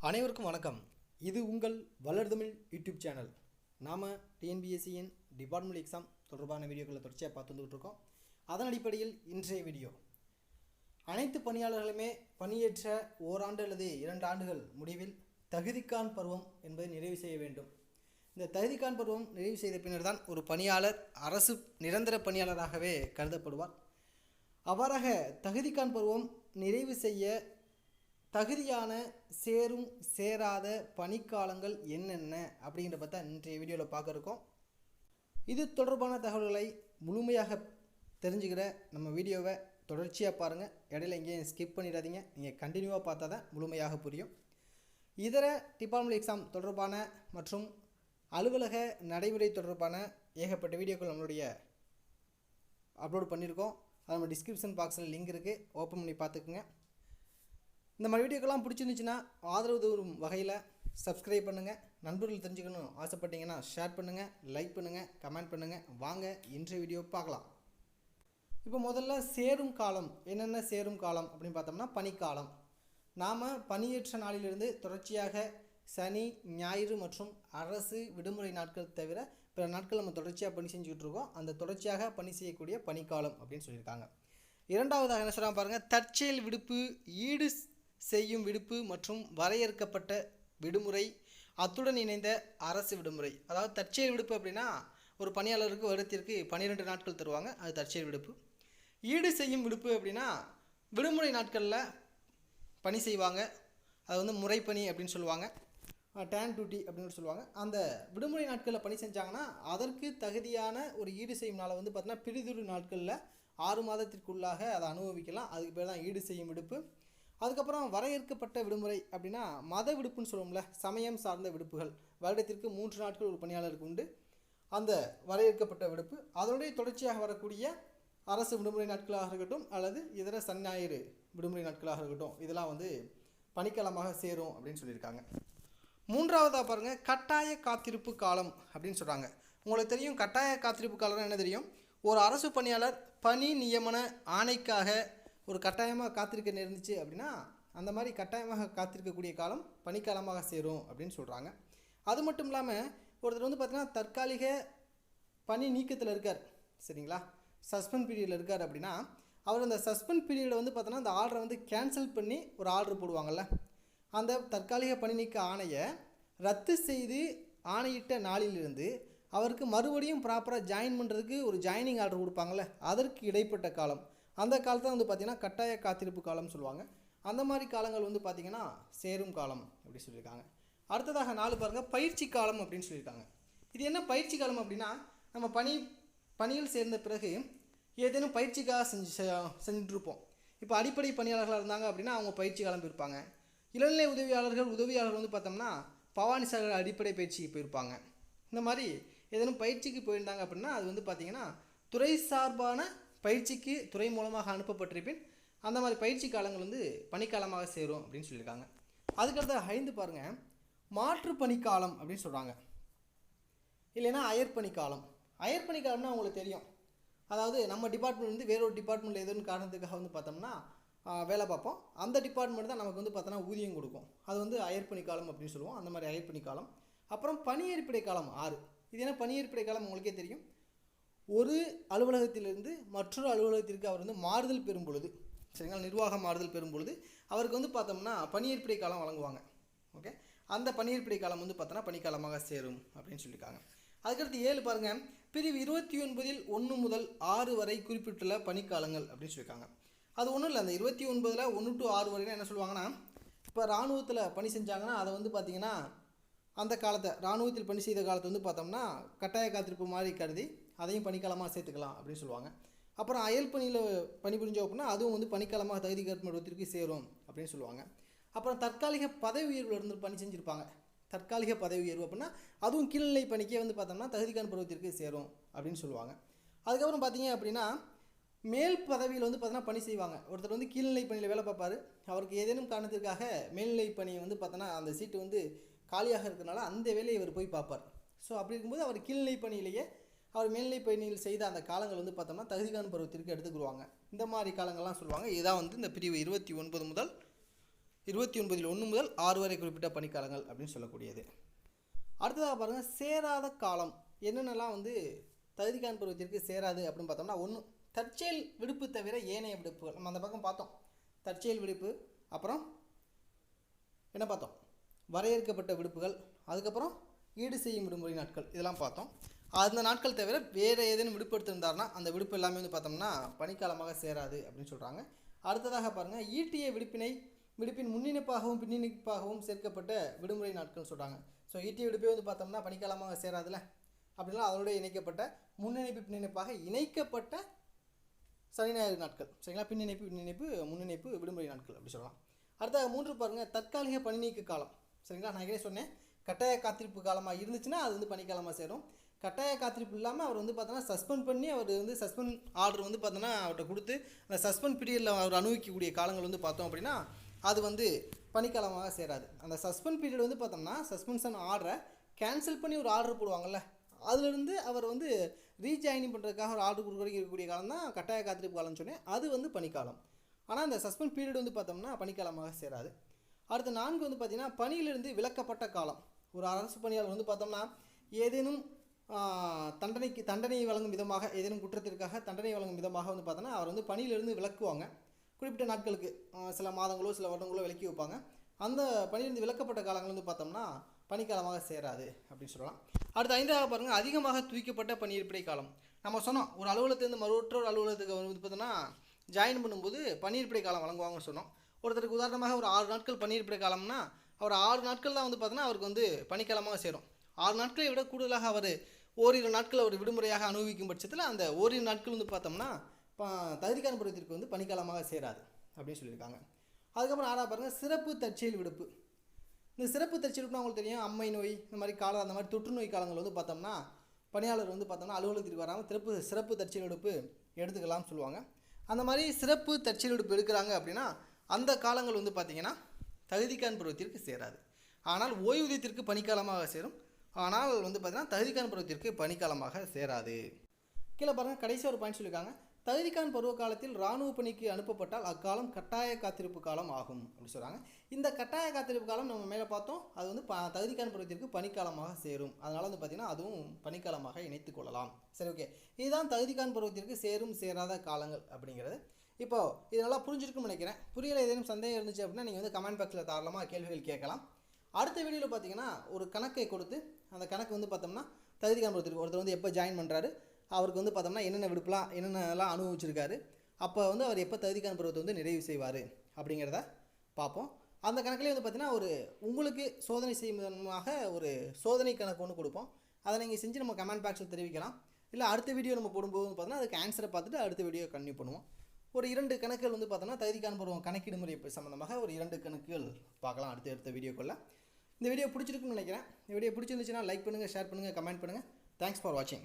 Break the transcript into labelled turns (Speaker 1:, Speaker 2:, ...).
Speaker 1: அனைவருக்கும் வணக்கம். இது உங்கள் வளர்தமிழ் யூடியூப் சேனல். நாம் டிஎன்பிஎஸ்சியின் டிபார்ட்மெண்ட் எக்ஸாம் தொடர்பான வீடியோக்களை தொடர்ச்சியாக பார்த்து வந்துகிட்டு இருக்கோம். அதன் அடிப்படையில் இன்றைய வீடியோ அனைத்து பணியாளர்களுமே பணியேற்ற ஓராண்டு அல்லது 2 ஆண்டுகள் முடிவில் தகுதிக்கான் பருவம் என்பதை நிறைவு செய்ய வேண்டும். இந்த தகுதிக்கான் பருவம் நிறைவு செய்த பின்னர் தான் ஒரு பணியாளர் அரசு நிரந்தர பணியாளராகவே கருதப்படுவார். அவ்வாறாக தகுதிக்கான் பருவம் நிறைவு செய்ய தகுதியான சேரும் சேராத பணிக்காலங்கள் என்னென்ன அப்படிங்கிற பார்த்தா இன்றைய வீடியோவில் பார்க்க இருக்கோம். இது தொடர்பான தகவல்களை முழுமையாக தெரிஞ்சுக்கிற நம்ம வீடியோவை தொடர்ச்சியாக பாருங்கள். இடையில எங்கேயும் ஸ்கிப் பண்ணிடாதீங்க. நீங்கள் கண்டினியூவாக பார்த்தா தான் முழுமையாக புரியும். இதர டிபார்ட்மெண்ட் எக்ஸாம் தொடர்பான மற்றும் அலுவலக நடைமுறை தொடர்பான ஏகப்பட்ட வீடியோக்கள் நம்மளுடைய அப்லோட் பண்ணியிருக்கோம். அது நம்ம டிஸ்கிரிப்ஷன் பாக்ஸில் லிங்க் இருக்குது, ஓப்பன் பண்ணி பார்த்துக்குங்க. இந்த மாதிரி வீடியோக்கெல்லாம் பிடிச்சிருந்துச்சுன்னா ஆதரவு தரும் வகையில் சப்ஸ்கிரைப் பண்ணுங்கள். நண்பர்கள் தெரிஞ்சுக்கணும் ஆசைப்பட்டீங்கன்னா ஷேர் பண்ணுங்கள், லைக் பண்ணுங்கள், கமெண்ட் பண்ணுங்கள். வாங்க இன்றைய வீடியோ பார்க்கலாம். இப்போ முதல்ல சேரும் காலம் என்னென்ன சேரும் காலம் அப்படின்னு பார்த்தோம்னா பணிக்காலம். நாம் பணியேற்ற நாளிலிருந்து தொடர்ச்சியாக சனி, ஞாயிறு மற்றும் அரசு விடுமுறை நாட்கள் தவிர பிற நாட்கள் நம்ம தொடர்ச்சியாக பணி செஞ்சுக்கிட்டு இருக்கோம். அந்த தொடர்ச்சியாக பணி செய்யக்கூடிய பணிக்காலம் அப்படின்னு சொல்லியிருக்காங்க. இரண்டாவதாக என்ன சொல்கிறாங்க பாருங்கள், தற்செயல் விடுப்பு, ஈடு செய்யும் விடுப்பு மற்றும் வரையறுக்கப்பட்ட விடுமுறை, அத்துடன் இணைந்த அரசு விடுமுறை. அதாவது தற்செயல் விடுப்பு அப்படின்னா ஒரு பணியாளருக்கு வருடத்திற்கு 12 நாட்கள் தருவாங்க, அது தற்செயல் விடுப்பு. ஈடு செய்யும் விடுப்பு அப்படின்னா விடுமுறை நாட்களில் பணி செய்வாங்க, அது வந்து முறைப்பணி அப்படின்னு சொல்லுவாங்க, டேன் டியூட்டி அப்படின்னு சொல்லுவாங்க. அந்த விடுமுறை நாட்களில் பணி செஞ்சாங்கன்னா அதற்கு தகுதியான ஒரு ஈடு செய்யும் நாளை வந்து பார்த்தீங்கன்னா பிரிதொரு நாட்களில் 6 மாதத்திற்குள்ளாக அதை அனுபவிக்கலாம். அதுக்கு பேர் தான் ஈடு செய்யும் விடுப்பு. அதுக்கப்புறம் வரையறுக்கப்பட்ட விடுமுறை அப்படின்னா மத விடுப்புன்னு சொல்லுவோம்ல, சமயம் சார்ந்த விடுப்புகள். வருடத்திற்கு 3 நாட்கள் ஒரு பணியாளருக்கு உண்டு அந்த வரையறுக்கப்பட்ட விடுப்பு. அதனுடைய தொடர்ச்சியாக வரக்கூடிய அரசு விடுமுறை நாட்களாக இருக்கட்டும் அல்லது இதர சனி ஞாயிறு விடுமுறை நாட்களாக இருக்கட்டும், இதெல்லாம் வந்து பணிக்காலமாக சேரும் அப்படின்னு சொல்லியிருக்காங்க. மூன்றாவதாக பாருங்கள், கட்டாய காத்திருப்பு காலம் அப்படின்னு சொல்கிறாங்க. உங்களுக்கு தெரியும் கட்டாய காத்திருப்பு காலம்னா என்ன தெரியும்? ஒரு அரசு பணியாளர் பணி நியமன ஆணைக்காக ஒரு கட்டாயமாக காத்திருக்க நேர்ந்துச்சு அப்படின்னா அந்த மாதிரி கட்டாயமாக காத்திருக்கக்கூடிய காலம் பணிக்காலமாக சேரும் அப்படின்னு சொல்கிறாங்க. அது மட்டும் இல்லாமல் ஒருத்தர் வந்து பார்த்திங்கன்னா தற்காலிக பணி நீக்கத்தில் இருக்கார், சரிங்களா, சஸ்பெண்ட் பீரியடில் இருக்கார் அப்படின்னா அவர் அந்த சஸ்பெண்ட் பீரியடை வந்து பார்த்தோன்னா அந்த ஆர்டரை வந்து கேன்சல் பண்ணி ஒரு ஆர்டர் போடுவாங்கள்ல, அந்த தற்காலிக பணி நீக்க ஆணையை ரத்து செய்து ஆணையிட்ட நாளிலிருந்து அவருக்கு மறுபடியும் ப்ராப்பராக ஜாயின் பண்ணுறதுக்கு ஒரு ஜாயினிங் ஆர்டர் கொடுப்பாங்கள்ல, அதற்கு இடைப்பட்ட காலம், அந்த காலத்தை வந்து பார்த்திங்கன்னா கட்டாய காத்திருப்பு காலம்னு சொல்லுவாங்க. அந்த மாதிரி காலங்கள் வந்து பார்த்திங்கன்னா சேரும் காலம் அப்படி சொல்லியிருக்காங்க. அடுத்ததாக 4 பாருங்கள், பயிற்சி காலம் அப்படின்னு சொல்லியிருக்காங்க. இது என்ன பயிற்சி காலம் அப்படின்னா நம்ம பணியில் சேர்ந்த பிறகு ஏதேனும் பயிற்சிக்காக செஞ்சுட்ருப்போம். இப்போ அடிப்படை பணியாளர்களாக இருந்தாங்க அப்படின்னா அவங்க பயிற்சி காலம் போயிருப்பாங்க. இளநிலை உதவியாளர்கள் வந்து பார்த்தோம்னா பவானி சாகர் அடிப்படை பயிற்சிக்கு போயிருப்பாங்க. இந்த மாதிரி ஏதேனும் பயிற்சிக்கு போயிருந்தாங்க அப்படின்னா அது வந்து பார்த்திங்கன்னா துறை சார்பான பயிற்சிக்கு துறை மூலமாக அனுப்பப்பட்டிருப்பின் அந்த மாதிரி பயிற்சி காலங்கள் வந்து பணிக்காலமாக சேரும் அப்படின்னு சொல்லியிருக்காங்க. அதுக்கடுத்த 5 பாருங்கள், மாற்று பணிக்காலம் அப்படின்னு சொல்கிறாங்க, இல்லைன்னா அயற்பணிக்காலம். அயற்பணிக்காலம்னா உங்களுக்கு தெரியும், அதாவது நம்ம டிபார்ட்மெண்ட் வந்து வேறொரு டிபார்ட்மெண்ட்டில் ஏதோ காரணத்துக்காக வந்து பார்த்தோம்னா வேலை பார்ப்போம். அந்த டிபார்ட்மெண்ட் தான் நமக்கு வந்து பார்த்தோன்னா ஊதியம் கொடுக்கும், அது வந்து அயற்பணிக்காலம் அப்படின்னு சொல்லுவோம். அந்த மாதிரி அயற்பணிக்காலம். அப்புறம் பணியேற்பிடை காலம் 6. இது என்ன பணியேற்பிடை காலம் உங்களுக்கே தெரியும், ஒரு அலுவலகத்திலிருந்து மற்றொரு அலுவலகத்திற்கு அவர் வந்து மாறுதல் பெறும் பொழுது, சரிங்களா, நிர்வாக மாறுதல் பெறும் பொழுது அவருக்கு வந்து பார்த்தோம்னா பணியேற்பிடை காலம் வழங்குவாங்க. ஓகே, அந்த பணியேற்பிடை காலம் வந்து பார்த்தோன்னா பணிக்காலமாக சேரும் அப்படின்னு சொல்லியிருக்காங்க. அதுக்கடுத்து 7 பாருங்கள், பிரிவு 29 1 முதல் 6 வரை குறிப்பிட்டுள்ள பணிக்காலங்கள் அப்படின்னு சொல்லியிருக்காங்க. அது ஒன்றும் இல்லை, அந்த 29 1 to 6 வரைனா என்ன சொல்லுவாங்கன்னா, இப்போ இராணுவத்தில் பணி செஞ்சாங்கன்னா அதை வந்து பார்த்திங்கன்னா அந்த காலத்தை இராணுவத்தில் பணி செய்த காலத்தை வந்து பார்த்தோம்னா கட்டாய காத்திருப்பு மாதிரி கருதி அதையும் பணிக்காலமாக சேர்த்துக்கலாம் அப்படின்னு சொல்லுவாங்க. அப்புறம் அயல் பணியில் பணிபுரிஞ்சோம் அப்படின்னா அதுவும் வந்து பணிக்காலமாக தகுதி பருவத்திற்கு சேரும் அப்படின்னு சொல்லுவாங்க. அப்புறம் தற்காலிக பதவி உயர்வில் இருந்து பணி செஞ்சுருப்பாங்க, தற்காலிக பதவி உயர்வு அப்படின்னா அதுவும் கீழ்நிலை பணிக்கே வந்து பார்த்தோம்னா தகுதிக்கான பருவத்திற்கு சேரும் அப்படின்னு சொல்லுவாங்க. அதுக்கப்புறம் பார்த்தீங்க அப்படின்னா மேல் பதவியில் வந்து பார்த்தோன்னா பணி செய்வாங்க. ஒருத்தர் வந்து கீழ்நிலை பணியில் வேலை பார்ப்பார், அவருக்கு ஏதேனும் காரணத்திற்காக மேல்நிலை பணி வந்து பார்த்தோன்னா அந்த சீட்டு வந்து காலியாக இருக்கிறனால அந்த வேலையை இவர் போய் பார்ப்பார். ஸோ அப்படி இருக்கும்போது அவர் கீழ்நிலை பணியிலேயே அவர் மேல்நிலை பணியில் செய்த அந்த காலங்கள் வந்து பார்த்தோம்னா தகுதிக்கான பருவத்திற்கு எடுத்துக்கிடுவாங்க. இந்த மாதிரி காலங்கள்லாம் சொல்லுவாங்க. இதான் வந்து இந்த பிரிவு 29 முதல் 29 1 முதல் 6 வரை குறிப்பிட்ட பணிக்காலங்கள் அப்படின்னு சொல்லக்கூடியது. அடுத்ததாக பாருங்கள், சேராத காலம் என்னென்னலாம் வந்து தகுதிக்கான பருவத்திற்கு சேராது அப்படின்னு பார்த்தோம்னா, ஒன்று தற்செயல் விடுப்பு தவிர ஏனைய விடுப்புகள். நம்ம அந்த பக்கம் பார்த்தோம், தற்செயல் விடுப்பு, அப்புறம் என்ன பார்த்தோம், வரையறுக்கப்பட்ட விடுப்புகள், அதுக்கப்புறம் ஈடு செய்யும் விடுமுறை நாட்கள், இதெல்லாம் பார்த்தோம். அந்த நாட்கள் தவிர வேறு ஏதேனும் விடுப்பு எடுத்திருந்தாருன்னா அந்த விடுப்பு எல்லாமே வந்து பார்த்தோம்னா பணிக்காலமாக சேராது அப்படின்னு சொல்கிறாங்க. அடுத்ததாக பாருங்கள், ஈட்டிய விடுப்பின் முன்னிணைப்பாகவும் பின்னிணைப்பாகவும் சேர்க்கப்பட்ட விடுமுறை நாட்கள் சொல்கிறாங்க. ஸோ ஈட்டிய விடுப்பே வந்து பார்த்தோம்னா பணிக்காலமாக சேராதுல, அப்படின்னா அதோட இணைக்கப்பட்ட முன்னிணைப்பு பின்னிணைப்பாக இணைக்கப்பட்ட சனி ஞாயிறு நாட்கள், சரிங்களா, பின்னிணைப்பு முன்னிணைப்பு விடுமுறை நாட்கள் அப்படி சொல்லலாம். அடுத்ததாக 3 பாருங்கள், தற்காலிக பணி நீக்க காலம், சரிங்களா. நான் ஏற்கனவே சொன்னேன், கட்டாய காத்திருப்பு காலமாக இருந்துச்சுன்னா அது வந்து பணிக்காலமாக சேரும். கட்டாய காத்திருப்பு இல்லாமல் அவர் வந்து பார்த்தோன்னா சஸ்பெண்ட் பண்ணி அவர் வந்து சஸ்பெண்ட் ஆர்டர் வந்து பார்த்தோன்னா அவர்கிட்ட கொடுத்து அந்த சஸ்பெண்ட் பீரியடில் அவர் அனுபவிக்கக்கூடிய காலங்கள் வந்து பார்த்தோம் அப்படின்னா அது வந்து பணிக்காலமாக சேராது. அந்த சஸ்பெண்ட் பீரியட் வந்து பார்த்தோம்னா சஸ்பென்ஷன் ஆர்டரை கேன்சல் பண்ணி ஒரு ஆர்டர் போடுவாங்கள்ல, அதுலேருந்து அவர் வந்து ரீஜாயினிங் பண்ணுறதுக்காக ஒரு ஆர்டர் கொடுக்கக்கூடிய காலம் தான் கட்டாய காத்திருப்பு காலம்னு சொன்னேன், அது வந்து பணிக்காலம். ஆனால் அந்த சஸ்பெண்ட் பீரியட் வந்து பார்த்தோம்னா பணிக்காலமாக சேராது. அடுத்த 4 வந்து பார்த்திங்கன்னா பணியிலிருந்து விலக்கப்பட்ட காலம். ஒரு அரசு பணியாளர் வந்து பார்த்தோம்னா ஏதேனும் தண்டனை வழங்கும் விதமாக, ஏதேனும் குற்றத்திற்காக தண்டனை வழங்கும் விதமாக வந்து பார்த்தோன்னா அவர் வந்து பணியிலிருந்து விலக்குவாங்க. குறிப்பிட்ட நாட்களுக்கு சில மாதங்களோ சில வருடங்களோ விலக்கி வைப்பாங்க. அந்த பணியிலிருந்து விலக்கப்பட்ட காலங்கள் வந்து பார்த்தோம்னா பணிக்காலமாக சேராது அப்படின்னு சொல்லலாம். அடுத்த 5ஆக பாருங்கள், அதிகமாக தூய்க்கப்பட்ட பணியிருப்பிடை காலம். நம்ம சொன்னோம், ஒரு அலுவலகத்திலேருந்து மற்றொரு அலுவலகத்துக்கு வந்து பார்த்தோன்னா ஜாயின் பண்ணும்போது பணியிருப்பிடை காலம் வழங்குவாங்கன்னு சொன்னோம். ஒருத்தருக்கு உதாரணமாக ஒரு 6 நாட்கள் பணியிருப்பிடை காலம்னா அவர் 6 நாட்கள் தான் வந்து பார்த்தோன்னா அவருக்கு வந்து பணிக்காலமாக சேரும். 6 நாட்களை விட கூடுதலாக அவர் ஓரிரு நாட்கள் அவர் விடுமுறையாக அனுபவிக்கும் பட்சத்தில் அந்த ஓரிரு நாட்கள் வந்து பார்த்தோம்னா தகுதிக்கான பருவத்திற்கு வந்து பணிக்காலமாக சேராது அப்படின்னு சொல்லியிருக்காங்க. அதுக்கப்புறம் 6ஆக பாருங்கள், சிறப்பு தற்செயல் விடுப்பு. இந்த சிறப்பு தற்செயல் விடுப்புனா உங்களுக்கு தெரியும், அம்மை நோய் இந்த மாதிரி காலம், அந்த மாதிரி தொற்று நோய் காலங்கள் வந்து பார்த்தோம்னா பணியாளர் வந்து பார்த்தோம்னா அலுவலகத்திற்கு வராமல் சிறப்பு தற்செயல் விடுப்பு எடுத்துக்கலாம்னு சொல்லுவாங்க. அந்த மாதிரி சிறப்பு தற்செயல் விடுப்பு எடுக்கிறாங்க அப்படின்னா அந்த காலங்கள் வந்து பார்த்திங்கன்னா தகுதிக்கான பருவத்திற்கு சேராது. ஆனால் ஓய்வூதியத்திற்கு பணிக்காலமாக சேரும். ஆனால் வந்து பார்த்தீங்கன்னா தகுதிக்கான பருவத்திற்கு பணிக்காலமாக சேராது. கீழே பாருங்கள், கடைசி ஒரு பாயிண்ட் சொல்லியிருக்காங்க, தகுதிக்கான பருவ காலத்தில் இராணுவ பணிக்கு அனுப்பப்பட்டால் அக்காலம் கட்டாய காத்திருப்பு காலம் ஆகும் அப்படின்னு சொல்கிறாங்க. இந்த கட்டாய காத்திருப்பு காலம் நம்ம மேலே பார்த்தோம், அது வந்து தகுதிக்கான பருவத்திற்கு பணிக்காலமாக சேரும். அதனால் வந்து பார்த்திங்கன்னா அதுவும் பணிக்காலமாக இணைத்து கொள்ளலாம். சரி, ஓகே, இதுதான் தகுதிக்கான பருவத்திற்கு சேரும் சேராத காலங்கள் அப்படிங்கிறது. இப்போது இது நல்லா புரிஞ்சிருக்குன்னு நினைக்கிறேன். புரியலை, ஏதேனும் சந்தேகம் இருந்துச்சு அப்படின்னா நீங்கள் வந்து கமெண்ட் பாக்ஸில் தாராளமாக கேள்விகள் கேட்கலாம். அடுத்த வீடியோவில் பார்த்தீங்கன்னா ஒரு கணக்கை கொடுத்து அந்த கணக்கு வந்து பார்த்தோம்னா தகுதிக்கான பருவத்திற்கு ஒருத்தர் வந்து எப்போ ஜாயின் பண்ணுறாரு, அவருக்கு வந்து பார்த்தோம்னா என்னென்னலாம் அனுபவிச்சிருக்காரு, அப்போ வந்து அவர் எப்போ தகுதிக்கான பருவத்தை வந்து நிறைவு செய்வார் அப்படிங்கிறத பார்ப்போம். அந்த கணக்கிலே வந்து பார்த்தீங்கன்னா ஒரு உங்களுக்கு சோதனை செய்யும் விதமாக ஒரு சோதனை கணக்கு ஒன்று கொடுப்போம். அதை நீங்கள் செஞ்சு நம்ம கமெண்ட் பாக்ஸில் தெரிவிக்கலாம். இல்லை அடுத்த வீடியோ நம்ம போடும்போது பார்த்தோன்னா அதுக்கு ஆன்சரை பார்த்துட்டு அடுத்த வீடியோ கன்டினியூ பண்ணுவோம். ஒரு 2 கணக்குகள் வந்து பார்த்தோன்னா தகுதிக்கான பருவம் கணக்கீடு முறை சம்மந்தமாக ஒரு 2 கணக்குகள் பார்க்கலாம் அடுத்த வீடியோக்குள்ளே. இந்த வீடியோ பிடிச்சிருக்குன்னு நினைக்கிறேன். இந்த வீடியோ பிடிச்சிருந்துச்சுன்னா லைக் பண்ணுங்கள், ஷேர் பண்ணுங்கள், கமெண்ட் பண்ணுங்கள். தேங்க்ஸ் ஃபார் வாட்சிங்.